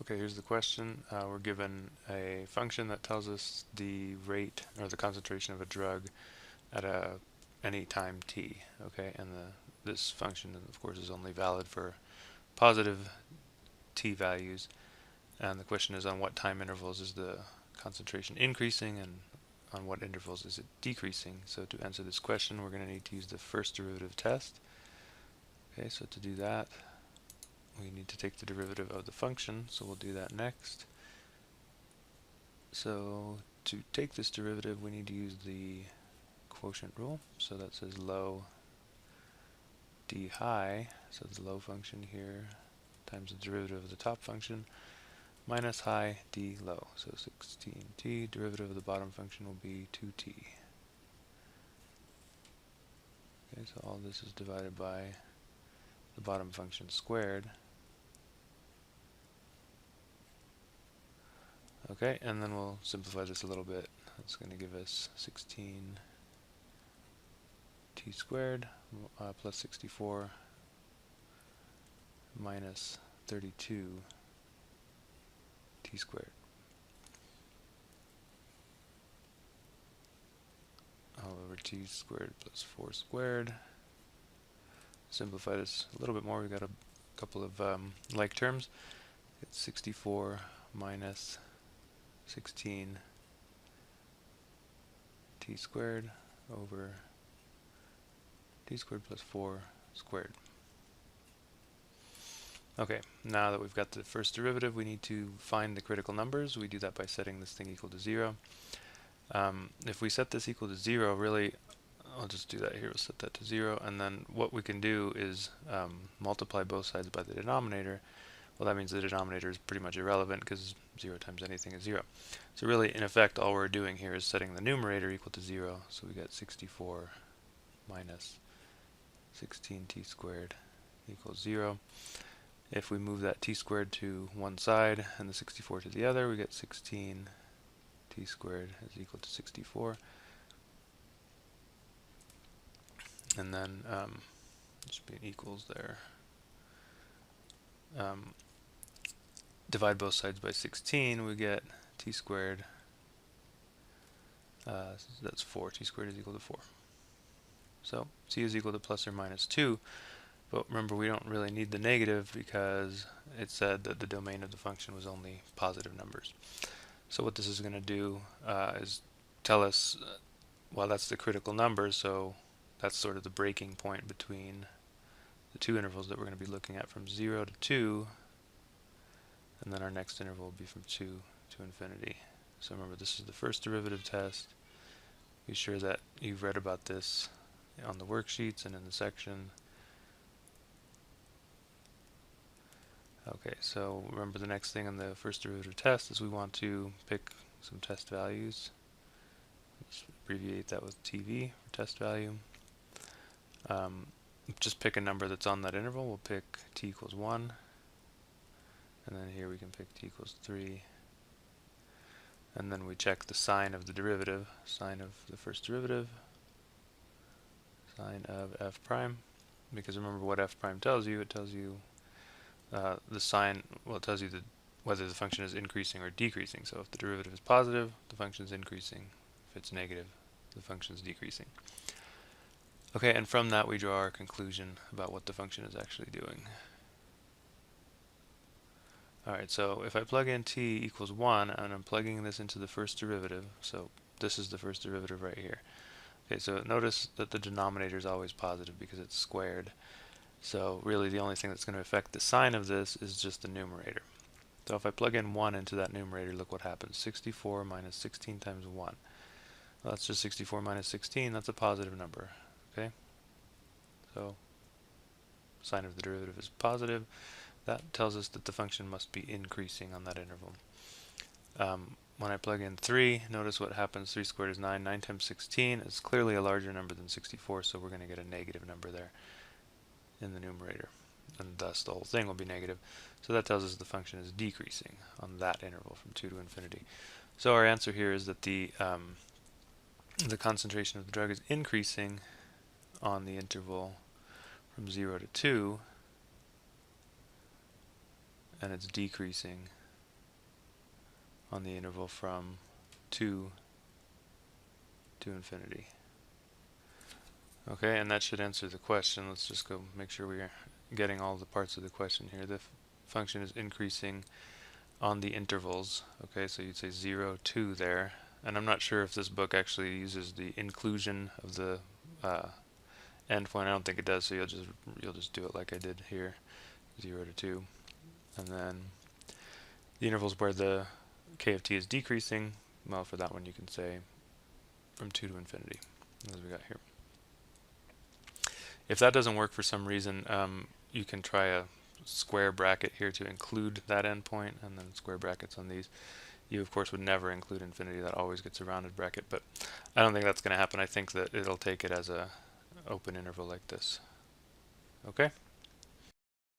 Okay, here's the question. We're given a function that tells us the rate or the concentration of a drug at any time t. Okay, and this function, of course, is only valid for positive t values. And the question is, on what time intervals is the concentration increasing, and on what intervals is it decreasing? So to answer this question, we're going to need to use the first derivative test. Okay, so to do that, we need to take the derivative of the function, so we'll do that next. So to take this derivative, we need to use the quotient rule. So that says low d high, so the low function here times the derivative of the top function, minus high d low. So 16t, derivative of the bottom function will be 2t. Okay, so all this is divided by the bottom function squared. Okay, and then we'll simplify this a little bit. That's going to give us 16 t squared plus 64 minus 32 t squared all over t squared plus 4 squared. Simplify this a little bit more. We've got a couple of like terms. It's 64 minus 16 t squared over t squared plus 4 squared. Okay, now that we've got the first derivative, we need to find the critical numbers. We do that by setting this thing equal to 0. If we set this equal to 0, really, I'll just do that here. We'll set that to 0, and then what we can do is multiply both sides by the denominator. Well, that means the denominator is pretty much irrelevant because 0 times anything is 0. So really, in effect, all we're doing here is setting the numerator equal to 0. So we get 64 minus 16t squared equals 0. If we move that t squared to one side and the 64 to the other, we get 16 t squared is equal to 64. And then just be an equals there. Divide both sides by 16, we get t squared. So that's 4. T squared is equal to 4. So c is equal to plus or minus 2. But remember, we don't really need the negative because it said that the domain of the function was only positive numbers. So what this is going to do is tell us, well, that's the critical number, so that's sort of the breaking point between the two intervals that we're going to be looking at, from 0 to 2, and then our next interval will be from 2 to infinity. So remember, this is the first derivative test. Be sure that you've read about this on the worksheets and in the section. Okay, so remember, the next thing on the first derivative test is we want to pick some test values. Let's abbreviate that with TV for test value. Just pick a number that's on that interval. We'll pick t equals 1. And then here we can pick t equals 3. And then we check the sign of the derivative, sign of the first derivative, sign of f prime. Because remember what f prime tells you, it tells you the sign, well, it tells you whether the function is increasing or decreasing. So if the derivative is positive, the function is increasing. If it's negative, the function is decreasing. Okay, and from that we draw our conclusion about what the function is actually doing. Alright, so if I plug in t equals 1, and I'm plugging this into the first derivative, so this is the first derivative right here. Okay, so notice that the denominator is always positive because it's squared. So really the only thing that's going to affect the sign of this is just the numerator. So if I plug in 1 into that numerator, look what happens. 64 minus 16 times 1. Well, that's just 64 minus 16. That's a positive number. Okay? So sign of the derivative is positive. That tells us that the function must be increasing on that interval. When I plug in 3, notice what happens. 3 squared is 9. 9 times 16 is clearly a larger number than 64, so we're going to get a negative number there in the numerator, and thus the whole thing will be negative. So that tells us the function is decreasing on that interval from 2 to infinity. So our answer here is that the concentration of the drug is increasing on the interval from 0 to 2, and it's decreasing on the interval from 2 to infinity. Okay, and that should answer the question. Let's just go make sure we're getting all the parts of the question here. The function is increasing on the intervals. Okay, so you'd say 0, 2 there. And I'm not sure if this book actually uses the inclusion of the endpoint. I don't think it does, so you'll just do it like I did here, 0 to 2. And then the intervals where the k of t is decreasing, well, for that one you can say from 2 to infinity, as we got here. If that doesn't work for some reason, you can try a square bracket here to include that endpoint, and then square brackets on these. You, of course, would never include infinity. That always gets a rounded bracket, but I don't think that's going to happen. I think that it'll take it as a open interval like this. Okay?